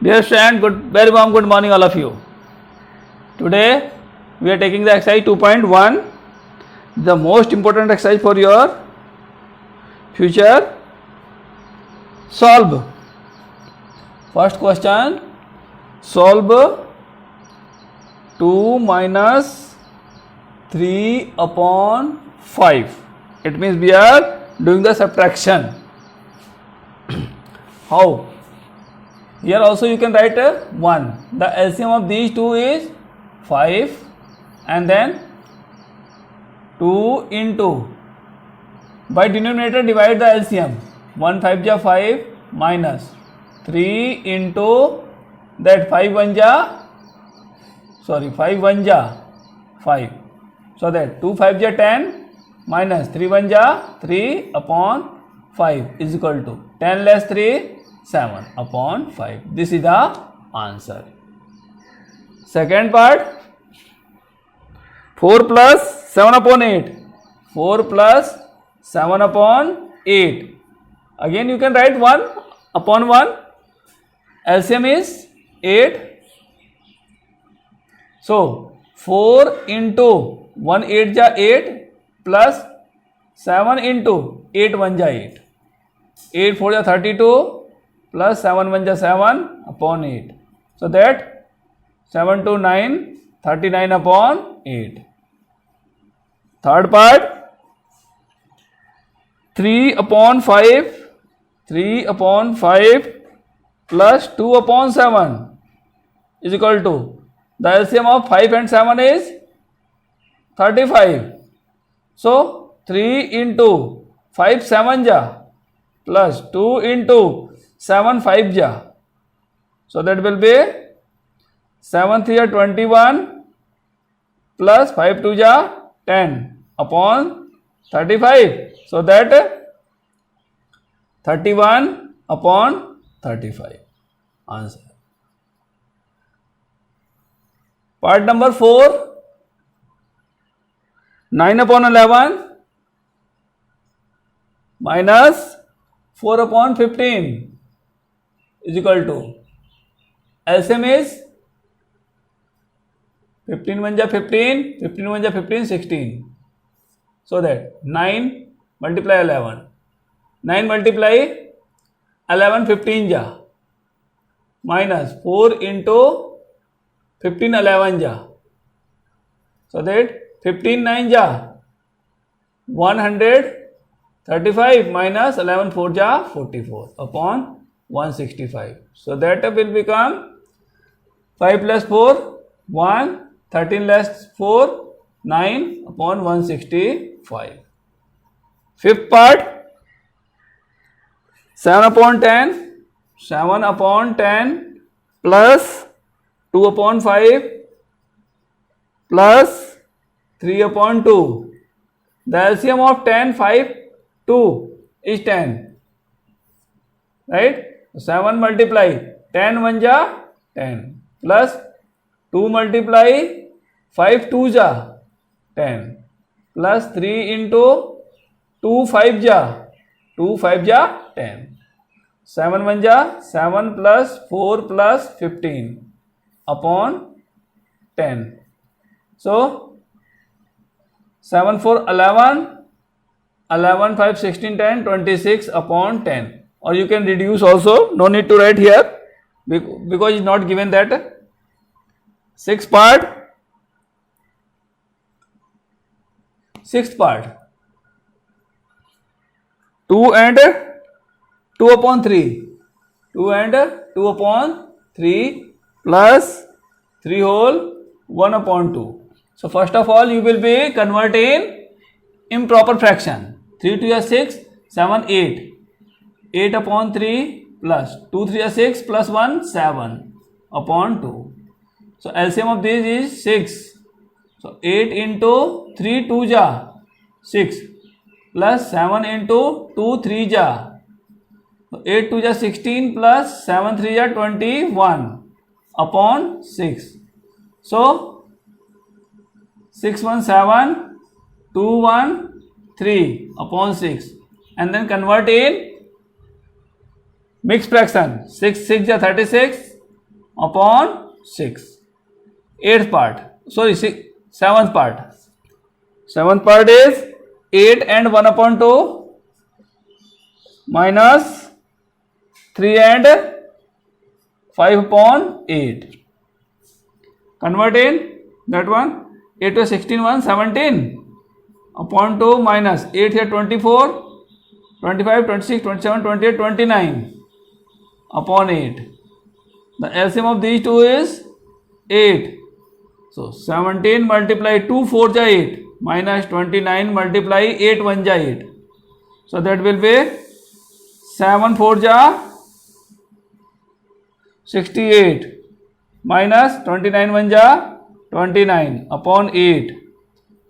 Dear student, very warm good morning all of you. Today we are taking the exercise 2.1, the most important exercise for your future. Solve. First question, solve 2 minus 3 upon 5. It means we are doing the subtraction. How? Here also you can write 1. The LCM of these two is 5 and then 2 into, by denominator divide the LCM, 1 5 ja 5 minus 3 into that 5 1 ja 5, so that 2 5 ja 10 minus 3 1 ja 3 upon 5 is equal to 10 less 3 7 upon 5. This is the answer. Second part, 4 plus 7 upon 8. 4 plus 7 upon 8. Again you can write 1 upon 1. LCM is 8. So 4 into 1 8 ja 8 plus 7 into 8 1 ja 8. 8 4 ja 32 plus 7 1 ja 7 upon 8. So that 7 to 9, 39 upon 8. Third part, 3 upon 5 plus 2 upon 7 is equal to, the LCM of 5 and 7 is 35. So 3 into 5 7 ja plus 2 into 7 5 ja. So that will be 7 3 21 plus 5 2 ja 10 upon 35. So that 31 upon 35. Answer. Part number 4, 9 upon 11 minus 4 upon 15 is equal to, LCM is 15 1 ja 15, 15 1 ja 15, 16. So that 9 multiply 11, 9 multiply 11 15 ja minus 4 into 15 11 ja. So that 15 9 ja 135 minus 11 4 ja 44 upon 165. So that will become 5 plus 4 1, 13 less 4 9 upon 165. Fifth part, 7 upon 10 plus 2 upon 5 plus 3 upon 2. The LCM of 10 5 2 is 10, right? 7 multiply 10 1 ja 10 plus 2 multiply 5 2 ja 10 plus 3 into 2 5 ja 10. 7 1 ja 7 plus 4 plus 15 upon 10. So 7 4 11, 11 5 16 10, 26 upon 10. Or you can reduce also, no need to write here because it's not given that. Sixth part, 2 and 2 upon 3, 2 and 2 upon 3 plus 3 whole 1 upon 2. So first of all you will be converting improper fraction. 3 2 is 6, 7 8. 8 upon 3 plus 2 3 is 6 plus 1 7 upon 2. So LCM of this is 6. So 8 into 3 2 ja 6 plus 7 into 2 3 ja. So 8 2 ja 16 plus 7 3 ja 21 upon 6. So 6 1 7, 2 1 3 upon 6, and then convert in mixed fraction. 6 6 ja 36, upon 6. Eighth part, sorry, seventh part. Seventh part is 8 and 1 upon 2 minus 3 and 5 upon 8. Convert in that one. 8 to 16, 1, 17 upon 2 minus 8 here 24, 25, 26, 27, 28, 29 upon 8. The LCM of these two is 8. So 17 multiply 2 4 ja 8 minus 29 multiply 8 1 ja 8. So that will be 7 4 ja 68 minus 29 1 ja 29 upon 8.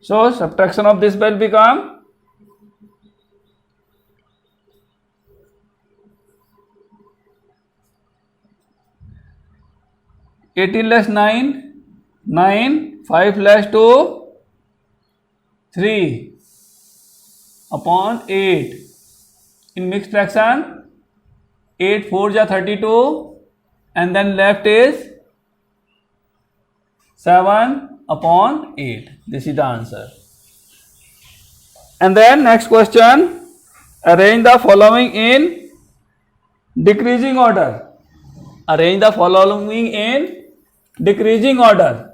So subtraction of this will become 18 less 9, 9, 5 less 2, 3 upon 8. In mixed fraction, 8 4 ja 32 and then left is 7 upon 8. This is the answer. And then next question, arrange the following in decreasing order. Arrange the following in decreasing order.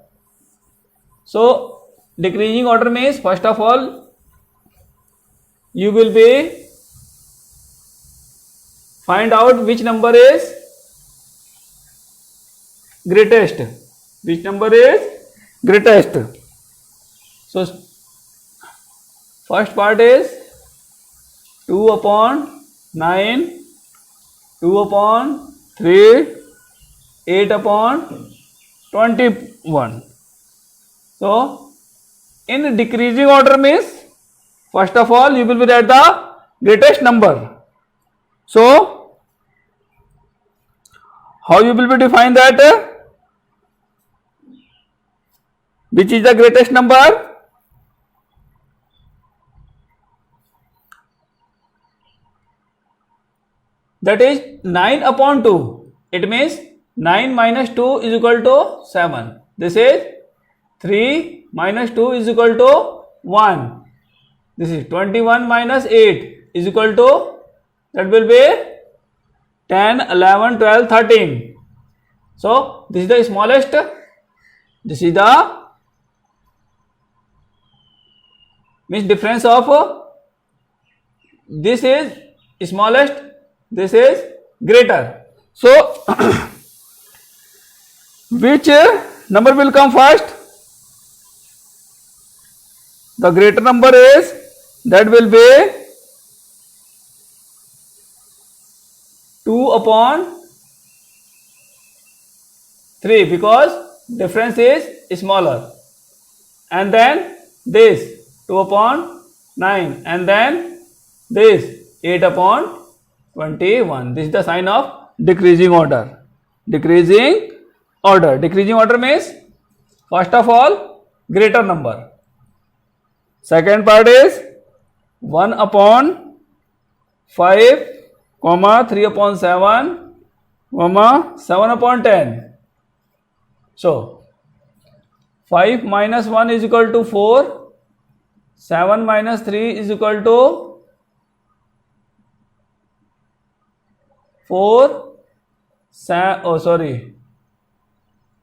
So decreasing order means first of all you will be find out which number is greatest. Which number is greatest? So first part is 2 upon 9, 2 upon 3, 8 upon 21. So in decreasing order means first of all you will be write the greatest number. So how you will be define that? Which is the greatest number? That is 9 upon 2. It means 9 minus 2 is equal to 7. This is 3 minus 2 is equal to 1. This is 21 minus 8 is equal to, that will be 10, 11, 12, 13. So this is the smallest. This is the means difference of this is smallest, this is greater. So which number will come first? The greater number is, that will be 2 upon 3 because difference is smaller. And then this 2 upon 9 and then this 8 upon 21. This is the sign of decreasing order. Decreasing order. Decreasing order means first of all greater number. Second part is 1 upon 5, 3 upon 7, 7 upon 10. So 5 minus 1 is equal to 4, 7 minus 3 is equal to 4,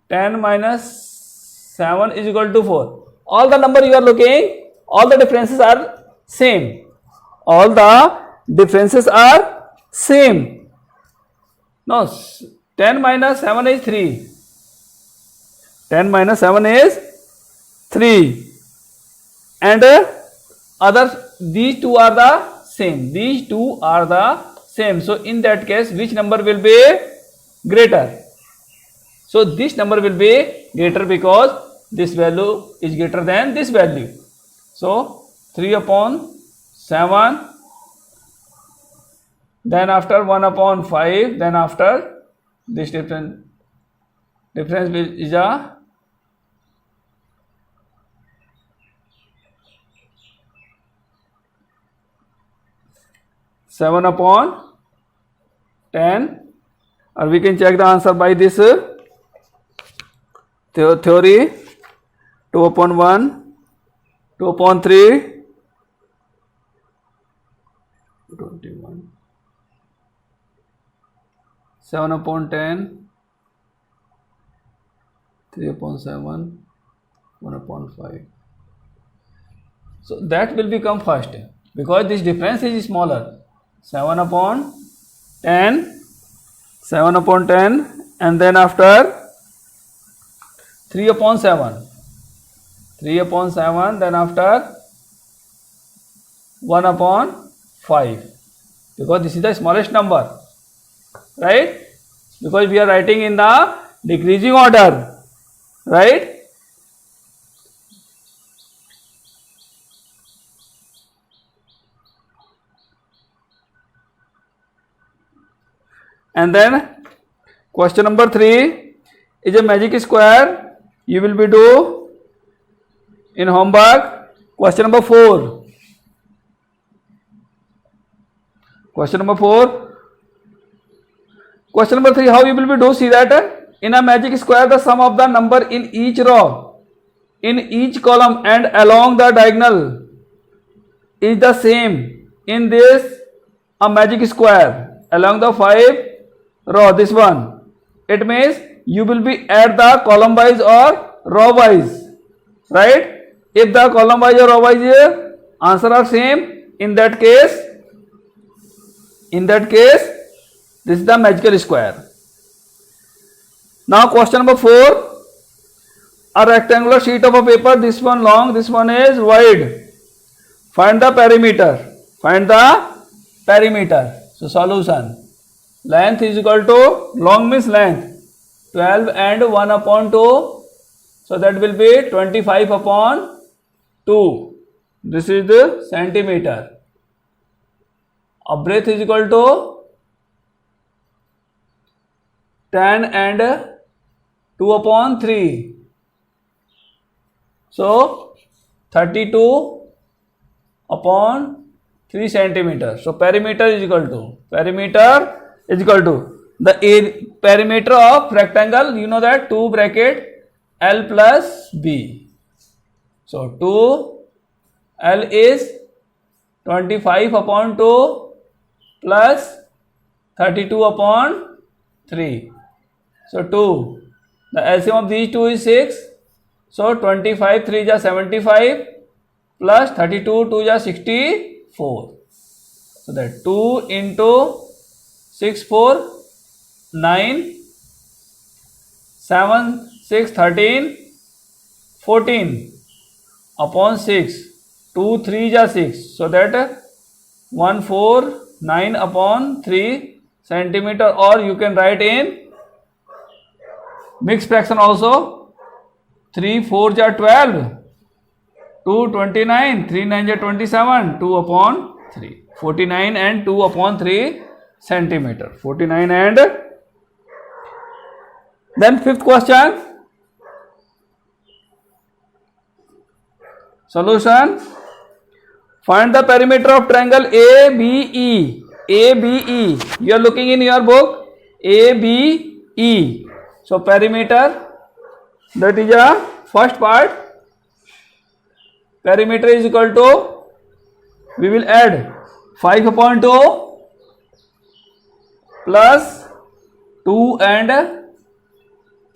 10 minus 7 is equal to 4. All the number you are looking, all the differences are same. All the differences are same. No, 10 minus 7 is 3. 10 minus 7 is 3. And these two are the same. These two are the same. So in that case, which number will be greater? So this number will be greater because this value is greater than this value. So 3 upon 7, then after 1 upon 5, then after this difference is a 7 upon 10, or we can check the answer by this theory 2/1, 2/3, 21, 7/10, 3/7, 1/5. So that will become first because this difference is smaller. 7/10, 7/10, and then after 3/7, 3/7, then after 1/5, because this is the smallest number, right? Because we are writing in the decreasing order, right? And then question number 3 is a magic square. You will be do in homework. Question number 4. Question number 4. Question number 3. How you will be do? See that in a magic square, the sum of the number in each row, in each column, and along the diagonal is the same. In this a magic square along the 5 row, this one, it means you will be add the column wise or row wise, right? If the column wise or row wise answer are same, in that case this is the magical square. Now question number 4. A rectangular sheet of a paper, this one long, this one is wide. Find the perimeter. Find the perimeter. So solution. Length is equal to, long means length, 12 and 1/2. So that will be 25/2. This is the centimeter. A breadth is equal to 10 and 2/3. So 32/3 centimeter. So perimeter is equal to the perimeter of rectangle. You know that 2 bracket L plus B. So 2L is 25/2 plus 32/3. So 2. The LCM of these two is 6. So 25 3 is 75 plus 32 2 is 64. So that 2 into 6 4 9 7 6 13 14 upon 6. 2 3 is 6. So that 149/3 centimeter, or you can write in mixed fraction also. 3 4 is 12, 2 29, 3 9 is 27, 2/3. 49 and 2/3 centimeter. 49 and then fifth question. Solution. Find the perimeter of triangle ABE. ABE. You are looking in your book. ABE. So perimeter, that is a first part. Perimeter is equal to, we will add 5/2 plus 2 and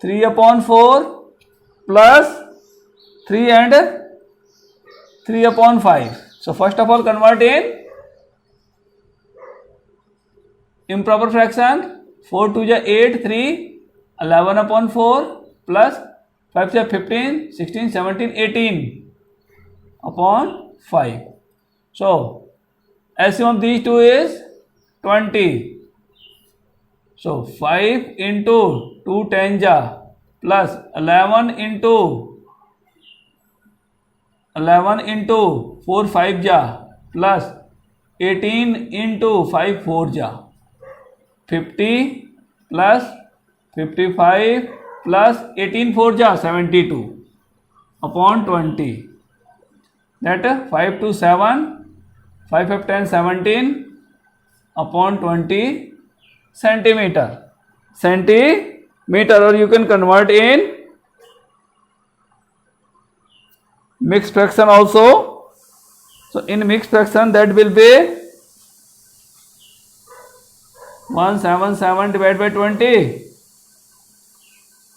3/4 plus 3 and 3/5. So first of all convert in improper fraction. 4 2 is 8, 3, 11/4 plus 5 is 15, 16, 17, 18/5. So LCM of these two is 20. So 5 into 2 10 plus 11 into 4 5 plus 18 into 5 4 50 plus 55 plus 18 4 72/20. That 5 to 7, 5 5 10 17/20 centimeter. Or you can convert in mixed fraction also. So in mixed fraction that will be 177 divided by 20,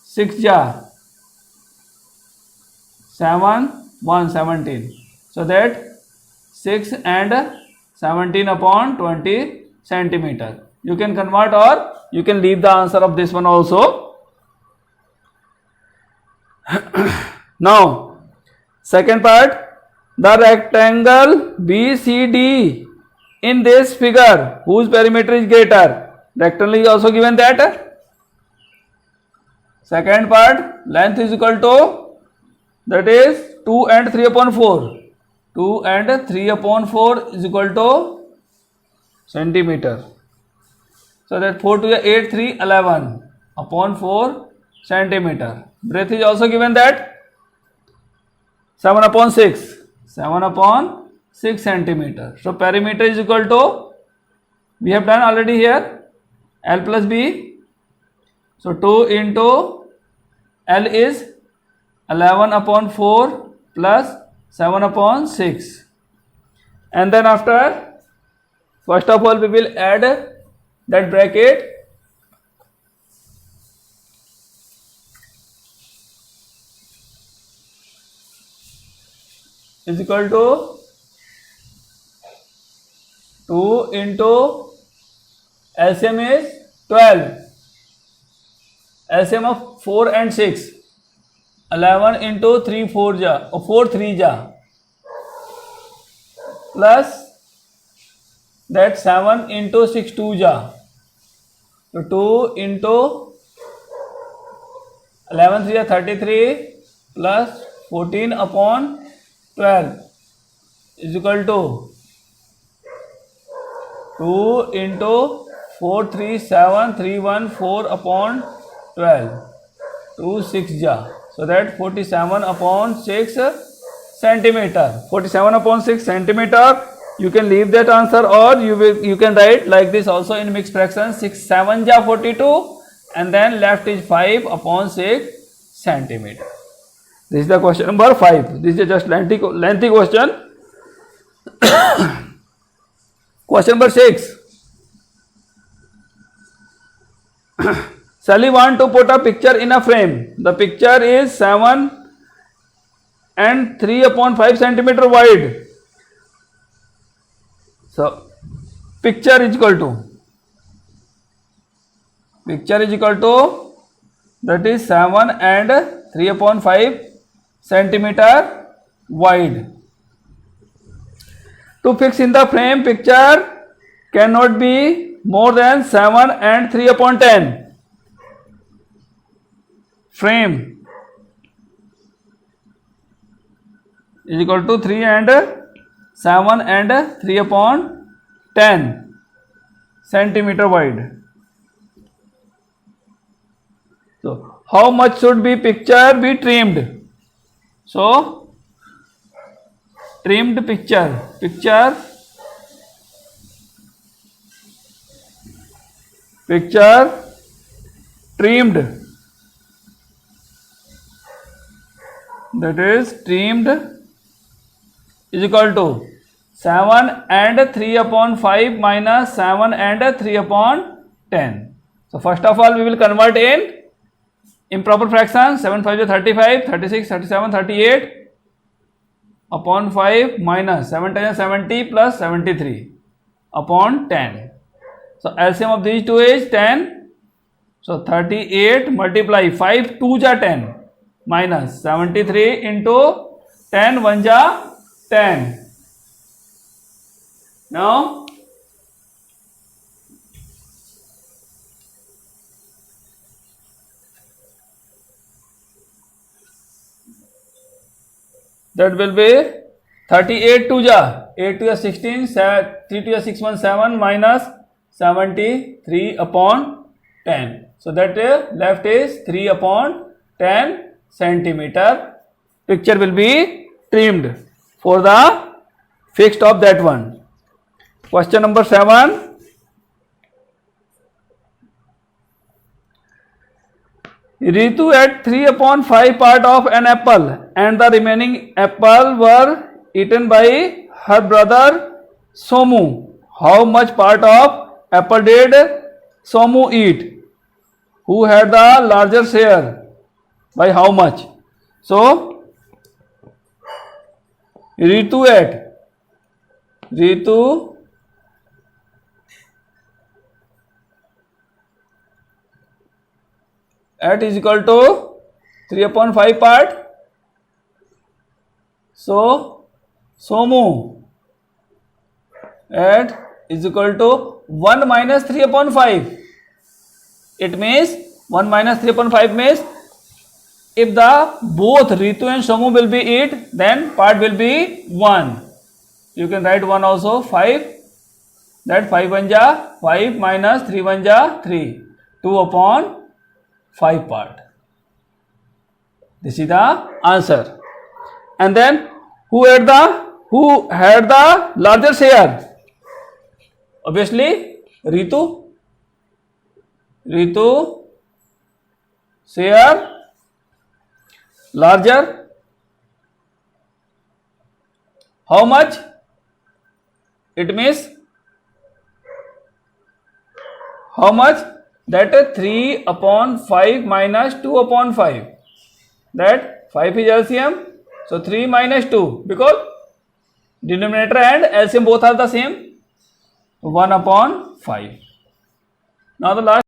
6 ja 7, 1 17. So that 6 and 17 upon 20 centimeter. You can convert or you can leave the answer of this one also. Now, second part, the rectangle BCD in this figure, whose perimeter is greater? Rectangle is also given that. Second part, length is equal to, that is 2 and 3 upon 4. 2 and 3 upon 4 is equal to centimeter. So that 4 to the 8, 3, 11 upon 4 centimeter. Breadth is also given that 7 upon 6. 7 upon 6 centimeter. So perimeter is equal to, we have done already here, L plus B. So 2 into L is 11 upon 4 plus 7 upon 6. And then after, first of all we will add that bracket. Is equal to 2 into LCM is 12. LCM of 4 and 6. 11 into 3 4 ja, or 4 3 ja, plus that 7 into 6 2 ja. So 2 into 11 3 ja 33 plus 14 upon 12 is equal to 2 into 4 3 7 3 1 4 upon 12. 2 6 ja. So that 47 upon 6 centimeter. 47 upon 6 centimeter. You can leave that answer, or you can write like this also in mixed fraction. 6 7 ja 42, and then left is 5 upon 6 centimeter. This is the question number 5. This is just lengthy question. Question number 6. Sally want to put a picture in a frame. The picture is 7 and 3 upon 5 centimeter wide. So picture is equal to that is 7 and 3 upon 5 centimeter wide. To fix in the frame, picture cannot be more than 7 and 3 upon 10. Frame is equal to 3 and 7 and 3 upon 10 centimeter wide. So how much should be picture be trimmed? So trimmed picture trimmed, that is trimmed is equal to 7 and 3 upon 5 minus 7 and 3 upon 10. So first of all we will convert in improper fraction. 7 5 is 35, 36, 37, 38 upon 5 minus 7 times 70 plus 73 upon 10. So LCM of these two is 10. So 38 multiply 5 2 ja 10 minus 73 into 10 1 ja 10. Now that will be 38 2 ja 8 to 16, 3 to 6 1 7 minus 73 upon 10. So that left is 3 upon 10 centimeter. Picture will be trimmed for the fixed of that one. Question number 7. Ritu ate 3 upon 5 part of an apple and the remaining apple were eaten by her brother Somu. How much part of apple did Somu eat? Who had the larger share? By how much? So, Ritu ate. Ritu at is equal to 3 upon 5 part. So, Somu at is equal to 1 minus 3 upon 5. It means 1 minus 3 upon 5 means if the both Ritu and Somu will be eat, then part will be 1. You can write 1 also, 5. That 5 1 ja 5 minus 3 1 ja 3. 2 upon 5 part. This is the answer. And then who had the larger share? Obviously Ritu. Ritu share larger. How much? It means how much? That 3 upon 5 minus 2 upon 5. That 5 is LCM. So 3 minus 2 because denominator and LCM both are the same. 1 upon 5. Now the last